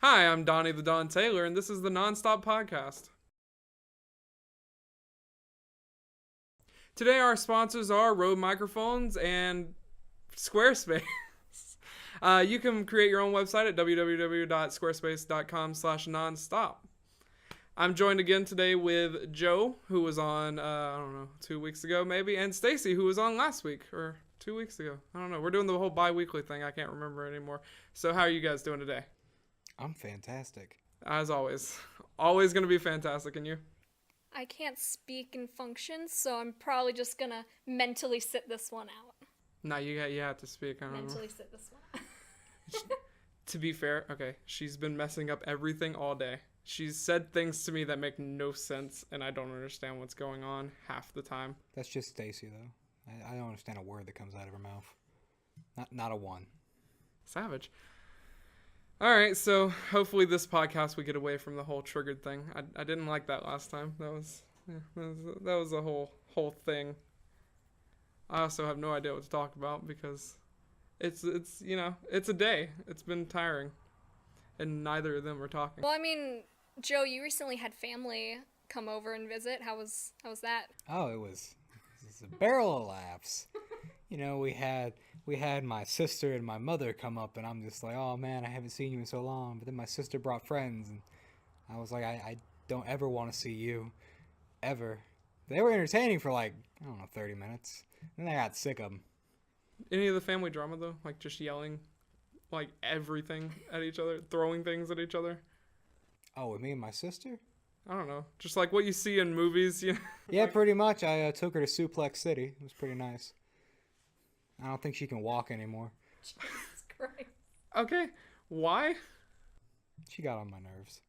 Hi, I'm Donnie the Don Taylor, and this is the Nonstop Podcast. Today, our sponsors are Rode Microphones and Squarespace. You can create your own website at www.squarespace.com/nonstop. I'm joined again today with Joe, who was on, 2 weeks ago maybe, and Stacy, who was on last week, or 2 weeks ago. I don't know. We're doing the whole bi-weekly thing. I can't remember anymore. So how are you guys doing today? I'm fantastic. As always. Always going to be fantastic, and you? I can't speak and function, so I'm probably just gonna mentally sit this one out. No, you have to speak. I don't Mentally know. sit this one out. To be fair, okay, she's been messing up everything all day. She's said things to me that make no sense, and I don't understand what's going on half the time. That's just Stacy, though. I don't understand a word that comes out of her mouth. Not a one. Savage. All right, so hopefully this podcast we get away from the whole triggered thing. I didn't like that last time. That was a whole thing. I also have no idea what to talk about because it's a day. It's been tiring, and neither of them are talking. Well, I mean, Joe, you recently had family come over and visit. How was that? Oh, it was a barrel of laughs. You know, we had my sister and my mother come up, and I'm just like, oh man, I haven't seen you in so long. But then my sister brought friends, and I was like, I don't ever want to see you, ever. They were entertaining for 30 minutes. Then I got sick of them. Any of the family drama though, like just yelling, like everything at each other, throwing things at each other. Oh, with me and my sister? I don't know, just like what you see in movies, you know? Yeah, pretty much. I took her to Suplex City. It was pretty nice. I don't think she can walk anymore. Jesus Christ. Okay, why? She got on my nerves.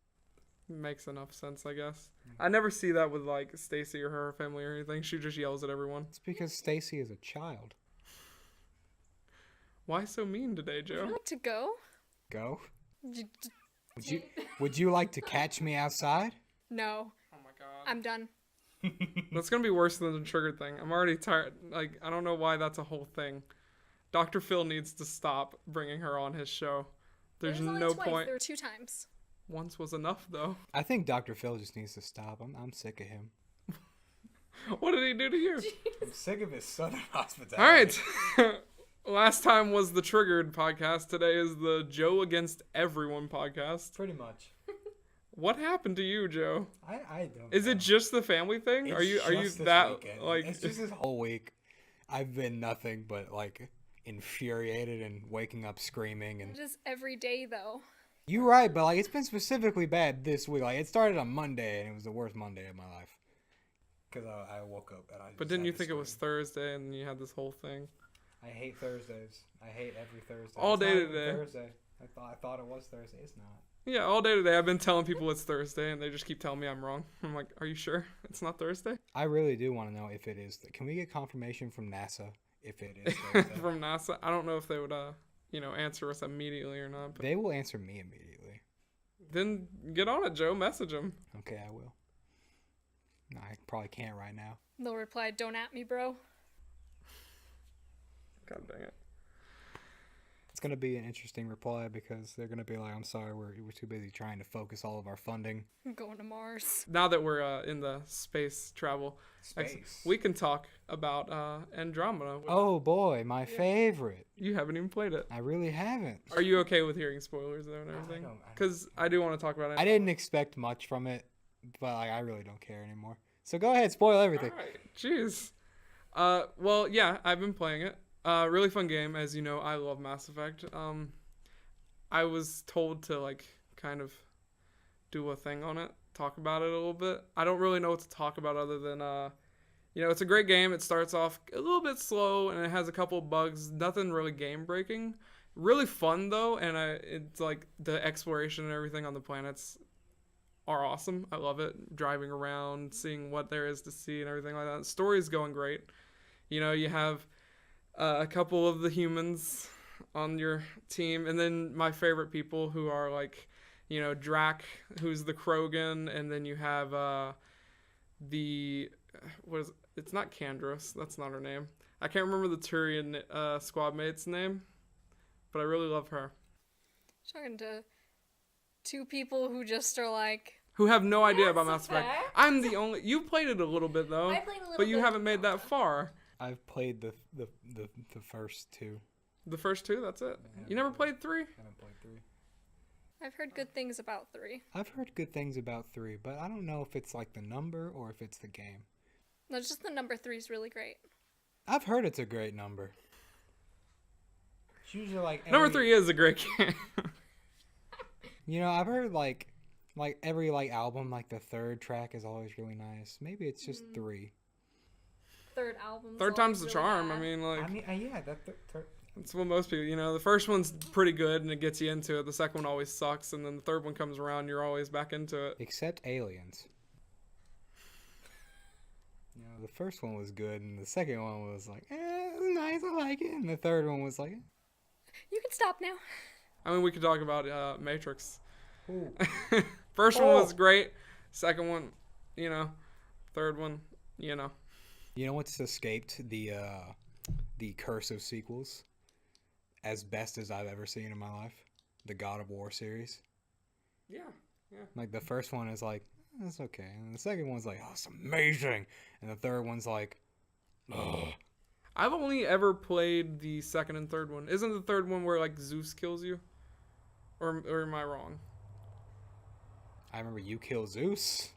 Makes enough sense, I guess. I never see that with like Stacy or her family or anything. She just yells at everyone. It's because Stacy is a child. Why so mean today, Would you Joe? like to go? Go? J- Would you like to catch me outside? No, Oh my god. I'm done. That's gonna be worse than the triggered thing. I'm already tired. Like, I don't know why that's a whole thing. Dr. Phil needs to stop bringing her on his show. There's It was only no twice. point. There were 2 times. Once was enough, though. I think Dr. Phil just needs to stop. I'm sick of him. What did he do to you? I'm sick of his southern hospitality. All right. Last time was the Triggered podcast. Today is the Joe Against Everyone podcast. Pretty much. What happened to you, Joe? I don't Is know. it just the family thing? It's Are you just this that weekend. like? It's just this whole week. I've been nothing but infuriated and waking up screaming and. It is every day, though. You're right, but it's been specifically bad this week. It started on Monday and it was the worst Monday of my life. Because I woke up and I. But didn't you think it was Thursday and you had this whole thing? I hate Thursdays. I hate every Thursday. All It's day not even today. Thursday. I thought it was Thursday. It's not. Yeah, all day today I've been telling people it's Thursday and they just keep telling me I'm wrong. I'm like, are you sure it's not Thursday? I really do want to know if it is. Can we get confirmation from NASA if it is Thursday? From NASA. I don't know if they would answer us immediately or not. But They will answer me immediately. then get on it, Joe. Message them. Okay, I will. No, I probably can't right now. They'll reply, "Don't at me, bro." God dang it. It's going to be an interesting reply because they're going to be like, I'm sorry, we're too busy trying to focus all of our funding. I'm going to Mars. Now that we're in the space travel, we can talk about Andromeda. Oh boy, my favorite. You haven't even played it. I really haven't. Are you okay with hearing spoilers though and everything? don't- Because I do want to talk about it. I didn't expect much from it, but I really don't care anymore. So go ahead, spoil everything. All right. Jeez. Well, yeah, I've been playing it. Really fun game. As you know, I love Mass Effect. I was told to kind of do a thing on it, talk about it a little bit. I don't really know what to talk about other than it's a great game. It starts off a little bit slow and it has a couple of bugs. Nothing really game breaking. Really fun though, and it's like the exploration and everything on the planets are awesome. I love it. Driving around, seeing what there is to see and everything like that. The story's going great. You know, you have a couple of the humans on your team, and then my favorite people who are Drac, who's the Krogan, and then you have it's not Candros, that's not her name. I can't remember the Turian squad mate's name, but I really love her. Talking to Two people who just are like, who have no idea about Mass Mass Effect. Effect? I'm the only. You played it a little bit though, I played a little but you bit haven't of made that Alpha. far. I've played the first two. The first two, that's it. Yeah, You never played 3? I haven't played 3. I've heard good things about 3. I've heard good things about 3, but I don't know if it's like the number or if it's the game. No, just the number 3 is really great. I've heard it's a great number. It's usually like Number 3 is a great game. You know, I've heard like every like album, like the third track is always really nice. Maybe it's just 3. Third album. Third time's the charm. I mean, like, Yeah, that's what most people, the first one's pretty good and it gets you into it. The second one always sucks, and then the third one comes around, you're always back into it. except Aliens. You know, the first one was good, and the second one was like, it was nice, I like it, and the third one was like, You can stop now. I mean, we could talk about Matrix. ooh. First one was Oh. great. Second one, third one, You know what's escaped the curse of sequels as best as I've ever seen in my life? The God of War series. Yeah. Like the first one is like, it's okay, and the second one's like, oh, it's amazing, and the third one's like, ugh. I've only ever played the second and third one. Isn't the third one where like Zeus kills you? Or am I wrong? I remember you kill Zeus.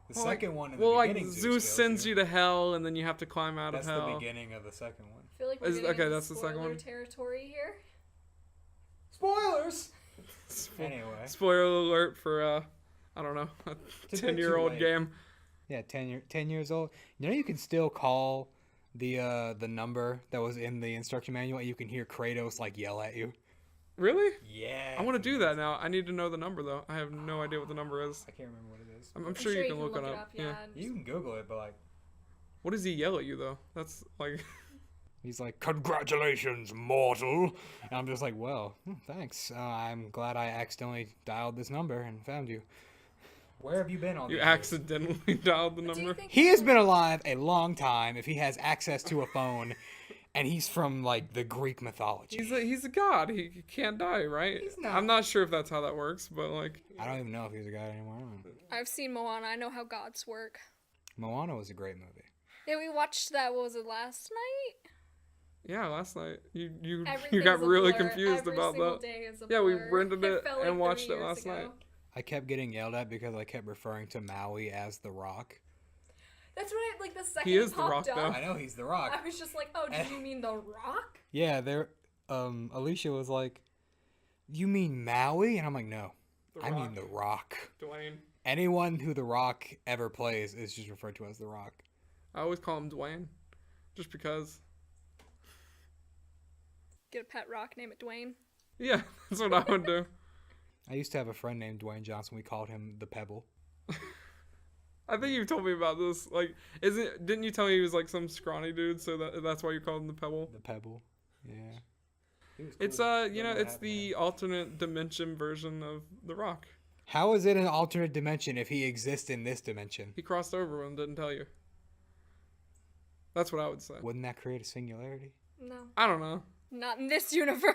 The Well, second one in Well, the like beginning, Zeus sends you to hell, and then you have to climb out That's of hell. the beginning of the second one. I feel like we're Is- getting okay, into that's the second spoiler one. territory here. Spoilers. Anyway, Spoiler alert for I don't know, a bit 10-year-old too late. game. yeah, 10 years old. You know, you can still call the number that was in the instruction manual, and you can hear Kratos like yell at you. Really? Yeah. I want to do that now. I need to know the number though. I have no idea what the number is. I can't remember what it is. I'm sure you can look it up. Yeah. You can Google it, but like, What does he yell at you though? That's like. he's like, "Congratulations, mortal," and I'm just like, "Well, thanks. I'm glad I accidentally dialed this number and found you." Where have you been all You these years? accidentally dialed the Do you number. think He has been alive a long time if he has access to a phone, and he's from like the Greek mythology. He's a god. He can't die, right? He's not. I'm not sure if that's how that works, but like. I don't even know if he's a god anymore. I've seen Moana. I know how gods work. Moana was a great movie. Yeah, we watched that. What was it, last night? Yeah, last night you Everything's got a really blur. confused Every about single that. day is a Yeah, we blur. rented it felt and 3 watched it years last ago. night. I kept getting yelled at because I kept referring to Maui as the Rock. That's what I like. The second He is it The popped Rock, though. up, I know he's the Rock. I was just like, oh, did you mean the Rock? Yeah, there. Alicia was like, "You mean Maui?" And I'm like, "No, The I mean Rock. the Rock." Dwayne. Anyone who the Rock ever plays is just referred to as the Rock. I always call him Dwayne, just because. Get a pet rock, name it Dwayne. Yeah, that's what I would do. I used to have a friend named Dwayne Johnson. We called him the Pebble. I think you told me about this. Like, didn't you tell me he was like some scrawny dude? So that's why you called him the Pebble. The Pebble. Yeah. It's it's the alternate dimension version of the Rock. How is it an alternate dimension if he exists in this dimension? He crossed over and didn't tell you. That's what I would say. Wouldn't that create a singularity? No, I don't know. not in this universe.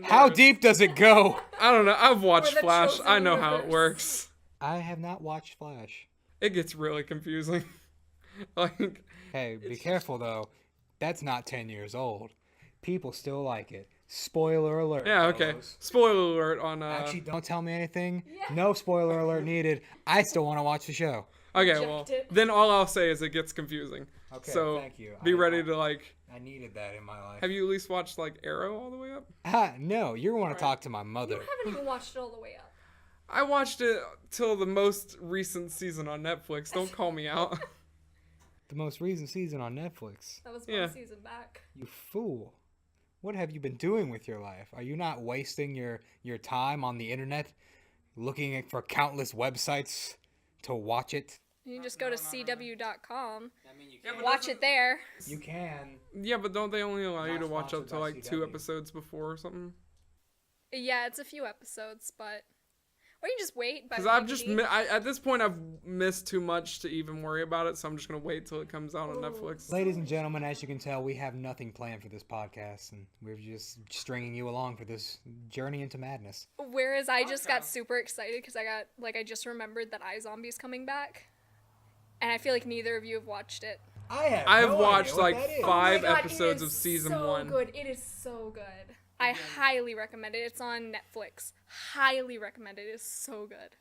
How deep does it go? I don't know. I've watched the Flash. chosen I know how it universe. works. I have not watched Flash. It gets really confusing. Like, Hey, be careful though. That's not 10 years old. People still like it. Spoiler alert. yeah, okay. fellows. Spoiler alert on. Actually, don't tell me anything. Yeah. No spoiler alert needed. I still want to watch the show. Okay, Reject well, it. then all I'll say is it gets confusing. Okay, So thank you. be ready to like. I needed that in my life. Have you at least watched like Arrow all the way up? No, you want to talk to my mother. You haven't even watched it all the way up. I watched it till the most recent season on Netflix. Don't call me out. The most recent season on Netflix. That was Yeah. one season back. You fool. What have you been doing with your life? Are you not wasting your time on the internet looking for countless websites to watch it? You can just go to cw.com, I mean, you watch it there. You can. Yeah, but don't they only allow you Not to watch up sponsored to by like 2 CW. episodes before or something? Yeah, it's a few episodes, but Or you can just wait. Because I've just at this point I've missed too much to even worry about it, so I'm just gonna wait till it comes out on Netflix. Ladies and gentlemen, as you can tell, we have nothing planned for this podcast, and we're just stringing you along for this journey into madness. Whereas I just got super excited because I just remembered that iZombie's coming back. And I feel like neither of you have watched it. I've watched like 5 Oh my God, episodes it of is season so 1. Good. It is so good. I highly recommend it. It's on Netflix. Highly recommend it. It is so good.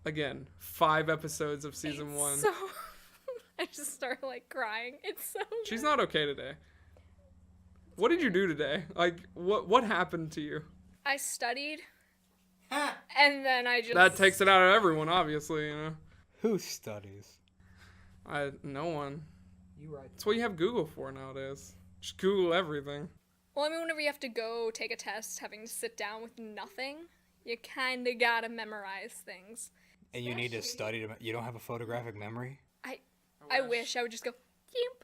Again, 5 episodes of season 1. So I just started like crying. It's so good. She's not okay today. What did you do today? Like, what happened to you? I studied. And then I just... That takes it out of everyone, obviously, you know. Who studies? No one. You right. That's what you have Google for nowadays. Just Google everything. Well, I mean, whenever you have to go take a test, having to sit down with nothing, you kind of gotta memorize things. And you need to study you don't have a photographic memory? I wish I would just go, Cheep.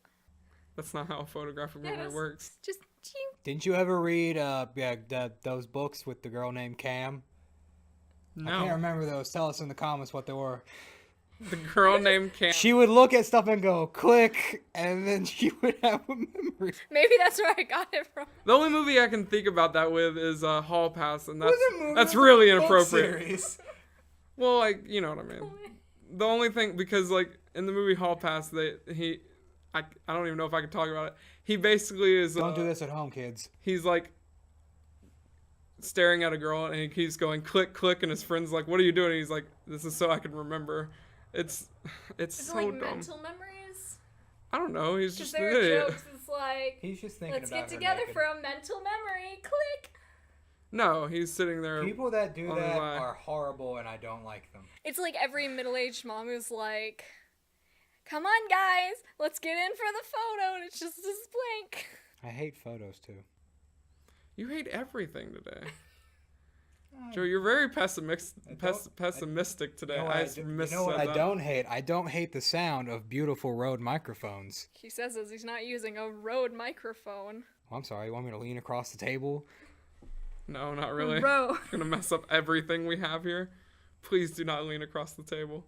That's not how photographic memory works. Just, cheep. Didn't you ever read those books with the girl named Cam? No. I can't remember those. Tell us in the comments what they were. The girl named Cam. She would look at stuff and go, click, and then she would have a memory. Maybe that's where I got it from. The only movie I can think about that with is Hall Pass, and Movie that's with really a book inappropriate. series. Well, like, you know what I mean. The only thing, because like in the movie Hall Pass, I don't even know if I can talk about it. He basically is. Don't do this at home, kids. He's like staring at a girl, and he keeps going click, click, and his friend's like, "What are you doing?" And he's like, "This is so I can remember." It's Is so it like dumb. mental memories? I don't know. He's Because just an there are idiot. jokes. It's like, He's just thinking let's about get her together naked. for a mental memory. Click. No, he's sitting there. People that do Oh, that my. are horrible, and I don't like them. It's like every middle-aged mom who's like, come on, guys, let's get in for the photo. And it's just this blank. I hate photos, too. You hate everything today. Joe, you're very pessimistic today. You know what I don't hate? I don't hate the sound of beautiful Rode microphones. He says as he's not using a Rode microphone. Oh, I'm sorry, you want me to lean across the table? No, not really. Bro. Gonna mess up everything we have here. Please do not lean across the table.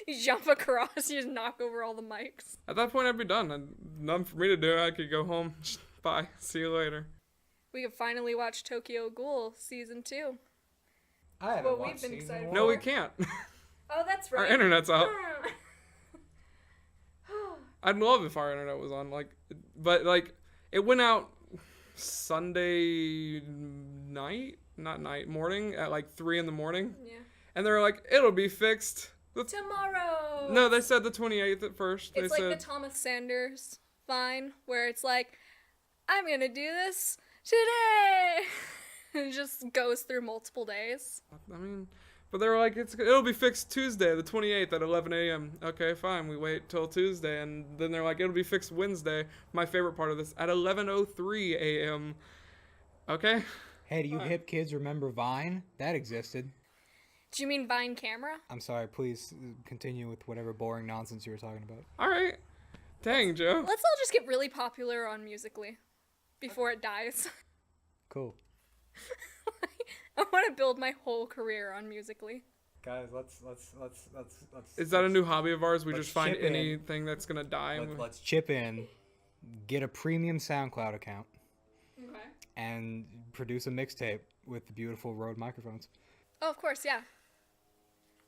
You jump across, you just knock over all the mics. At that point, I'd be done. And nothing for me to do. I could go home. Bye. See you later. We could finally watch Tokyo Ghoul Season 2. I haven't Well, we've watched been season excited. one. No, we can't. Oh, that's Our right. internet's out. I'd love if our internet was on. But it went out Sunday morning at like 3 a.m. Yeah. And they were like, it'll be fixed. Tomorrow. No, they said the 28th at first. It's They like said, the Thomas Sanders Vine, where it's like, I'm gonna do this today. And it just goes through multiple days. I mean, but they were like, it'll be fixed Tuesday, the 28th at 11 a.m. Okay, fine. We wait till Tuesday, and then they're like, it'll be fixed Wednesday. My favorite part of this, at 11:03 a.m. Okay. Hey, do you hip kids remember Vine? That existed. Do you mean Vine camera? I'm sorry, please continue with whatever boring nonsense you were talking about. All right. Dang, Joe. Let's all just get really popular on Musical.ly before it dies. Cool. I want to build my whole career on Musical.ly. Guys, let's Is that a new hobby of ours? We let's just find chip in. anything that's gonna die. and let's chip in, get a premium SoundCloud account, Okay. and produce a mixtape with the beautiful Rode microphones. Oh, of course, yeah.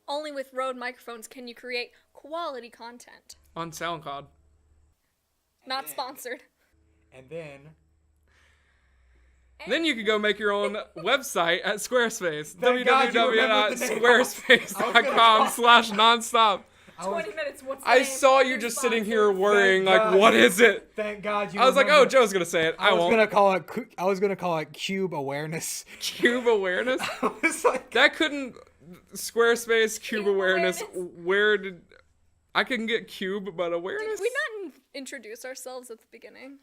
Only with Rode microphones can you create quality content. on SoundCloud. Not sponsored. And then Then you could go make your own website at Squarespace. Thank God you remembered the name. www.squarespace.com/nonstop. 20 minutes, what's the I name? saw you You're just sitting sponsored. here worrying, Thank like, God. what is it? thank God you. I was like, oh, remembered. Joe's gonna say it. I was won't. gonna call it. I was gonna call it Cube Awareness. Cube awareness. I was like, That couldn't. Squarespace Cube Cube awareness. awareness. Where did I couldn't get cube, but Did awareness? we not introduce ourselves at the beginning?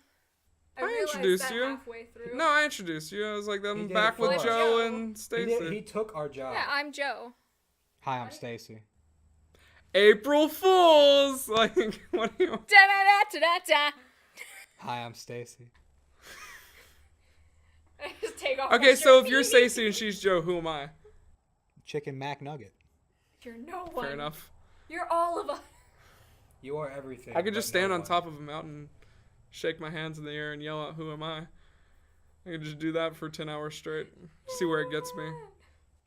I realized introduced that you. halfway through. No, I introduced you. I was like, He I'm did back it with for us. Joe Joe. and he Stacy. took our job. Yeah, I'm Joe. Hi, I'm Stacy. April Fools! Like, what do you? Da-da-da-da-da-da. Hi, I'm Stacy. I just take off Okay, my so shirt. if you're Stacy and she's Joe, who am I? chicken Mac Nugget. You're no one. Fair enough. You're all of us. You are everything. I could just stand on top of a mountain, shake my hands in the air, and yell out, "Who am I?" I could just do that for 10 hours straight. See where it gets me.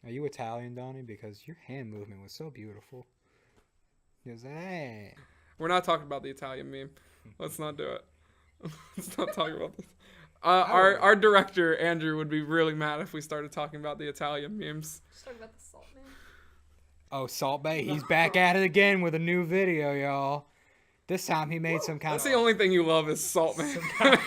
Are you Italian, Donnie? Because your hand movement was so beautiful. Just, hey. We're not talking about the Italian meme. Let's not do it. Let's not talk about this. Our director, Andrew, would be really mad if we started talking about the Italian memes. Just talk about the salt man. Oh, Salt Bay, he's back at it again with a new video, y'all. This time he made some kind That's the only thing you love is salt, man.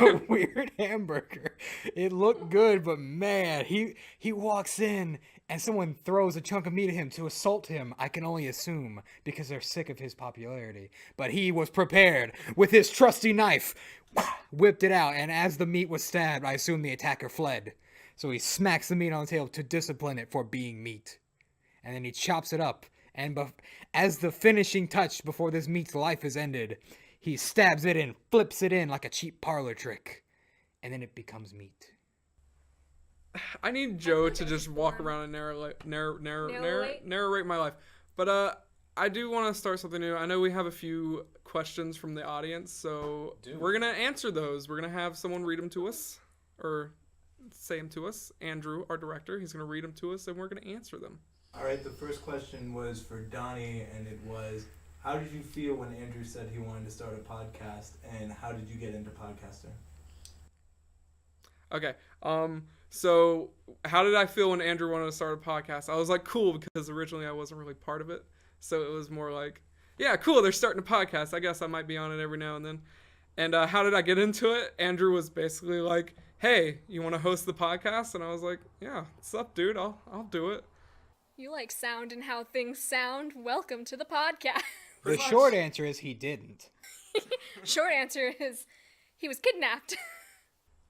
of weird hamburger. It looked good, but man, he walks in and someone throws a chunk of meat at him to assault him. I can only assume because they're sick of his popularity. But he was prepared with his trusty knife, whipped it out, and as the meat was stabbed, I assume the attacker fled. So he smacks the meat on the table to discipline it for being meat. And then he chops it up. And as the finishing touch before this meat's life is ended, he stabs it and flips it in like a cheap parlor trick. And then it becomes meat. I need Joe to just walk around and narrate my life. But I do want to start something new. I know we have a few questions from the audience, so we're going to answer those. We're going to have someone read them to us, or say them to us. Andrew, our director, he's going to read them to us, and we're going to answer them. All right, the first question was for Donnie, and it was, how did you feel when Andrew said he wanted to start a podcast, and how did you get into podcasting? Okay, so how did I feel when Andrew wanted to start a podcast? I was like, cool, because originally I wasn't really part of it, so it was more like, yeah, cool, they're starting a podcast, I guess I might be on it every now and then. And how did I get into it? Andrew was basically like, hey, you want to host the podcast? And I was like, yeah, what's up, dude, I'll do it. You like sound and how things sound. Welcome to the podcast. The short answer is he didn't. Short answer is he was kidnapped.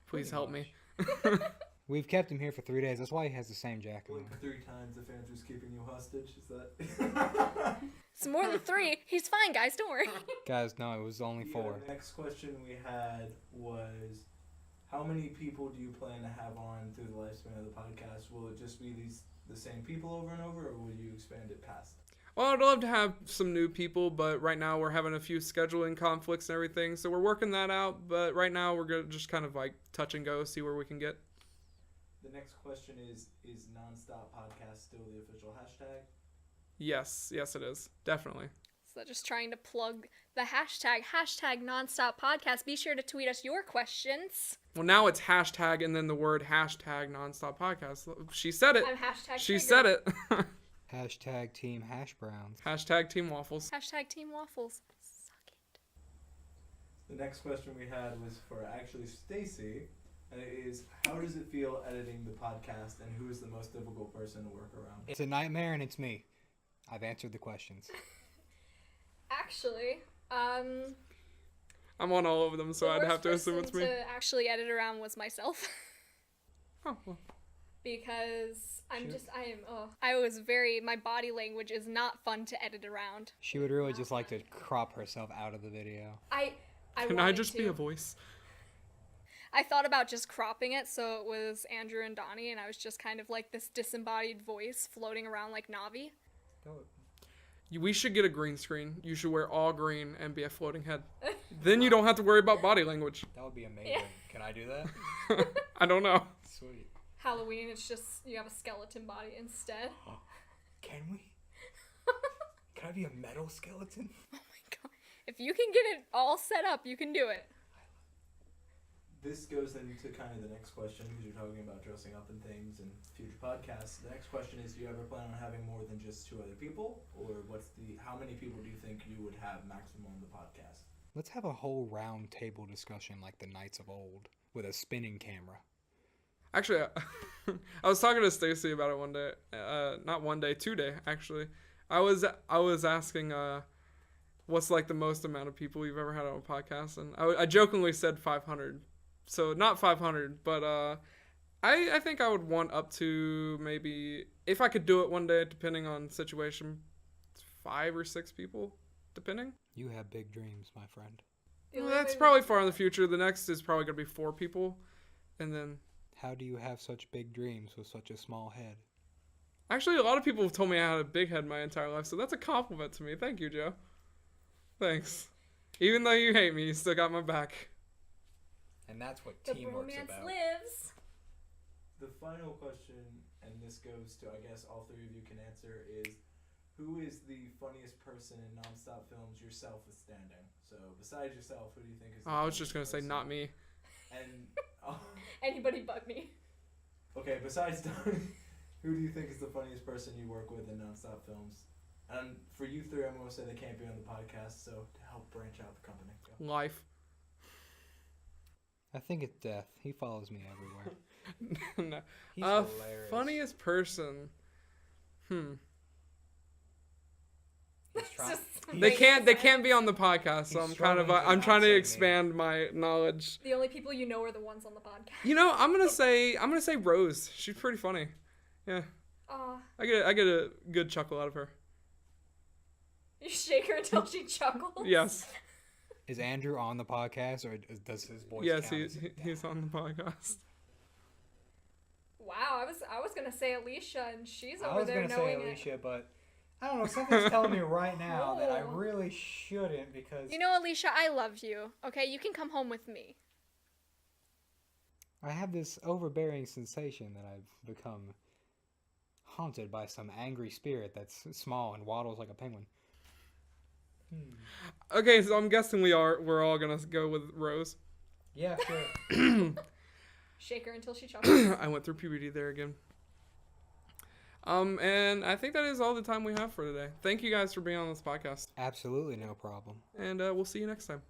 Please help me. We've kept him here for 3 days. That's why he has the same jacket on. Like 3 times if Andrew's keeping you hostage, is that? It's more than 3. He's fine, guys. Don't worry. Guys, no, it was only 4. The next question we had was, how many people do you plan to have on through the lifespan of the podcast? Will it just be the same people over and over, or will you expand it past? Well, I'd love to have some new people, but right now we're having a few scheduling conflicts and everything, so we're working that out. But right now we're going to just kind of like touch and go, see where we can get. The next question is Nonstop Podcast still the official hashtag? Yes, it is. Definitely. So just trying to plug the hashtag nonstop podcast. Be sure to tweet us your questions. Well, now it's hashtag and then the word hashtag nonstop podcast. She said it. I'm hashtag She triggered. said it. Hashtag Team Hash Browns. Hashtag Team Waffles. Hashtag Team Waffles. Suck it. The next question we had was for actually Stacy, and it is, how does it feel editing the podcast, and who is the most difficult person to work around? It's a nightmare and it's me. I've answered the questions. Actually, I'm on all of them, so I'd have to assume it's me. The worst person to actually edit around was myself. Oh, well. Because my body language is not fun to edit around. She would really just like to crop herself out of the video. Can I just be a voice? I thought about just cropping it so it was Andrew and Donnie, and I was just kind of like this disembodied voice floating around like Navi. We should get a green screen. You should wear all green and be a floating head. Then you don't have to worry about body language. That would be amazing. Yeah. Can I do that? I don't know. Sweet. Halloween, it's just you have a skeleton body instead. Can we? Can I be a metal skeleton? Oh my god. If you can get it all set up, you can do it. This goes into kind of the next question, because you're talking about dressing up and things and future podcasts. The next question is, do you ever plan on having more than just 2 other people? Or how many people do you think you would have maximum on the podcast? Let's have a whole round table discussion like the Knights of old with a spinning camera. Actually, I was talking to Stacy about it one day. Not one day, 2 day, actually. I was asking, what's like the most amount of people you've ever had on a podcast? And I jokingly said 500. So not 500, but I think I would want up to maybe, if I could do it one day, depending on situation, 5 or 6 people, depending. You have big dreams, my friend. Well, that's probably far in the future. The next is probably going to be 4 people, and then... How do you have such big dreams with such a small head? Actually, a lot of people have told me I had a big head my entire life, so that's a compliment to me. Thank you, Joe. Thanks. Even though you hate me, you still got my back. And that's what The teamwork's bromance about. lives. The final question, and this goes to, I guess all three of you can answer, is who is the funniest person in nonstop films, yourself withstanding? So besides yourself, who do you think is the Oh, I was just funniest gonna say person? not me. And oh, Anybody but me. okay, besides Donnie, who do you think is the funniest person you work with in nonstop films? And for you three, I'm gonna say they can't be on the podcast, so to help branch out the company. Go. Life. I think it's Death. He follows me everywhere. No. He's hilarious. Funniest person. He's trying. Just They wait. can't be on the podcast, so He's I'm kind of struggling to I'm not trying to say me. expand my knowledge. The only people you know are the ones on the podcast. You know, I'm gonna say Rose. She's pretty funny. Yeah, Aw, I get a good chuckle out of her. you shake her until she chuckles. Yes, Is Andrew on the podcast, or does his voice yes, count as he's on the podcast. Wow, I was gonna say Alicia, and she's I over was there gonna say knowing Alicia, but I don't know. Something's telling me right now that I Oh. really shouldn't because it. You know, Alicia, I love you. Okay, you can come home with me. I have this overbearing sensation that I've become haunted by some angry spirit that's small and waddles like a penguin. Okay, so I'm guessing we're all gonna go with Rose. Yeah, sure. Shake her until she chuckles. I went through puberty there again. And I think that is all the time we have for today. Thank you guys for being on this podcast, Absolutely no problem. and we'll see you next time.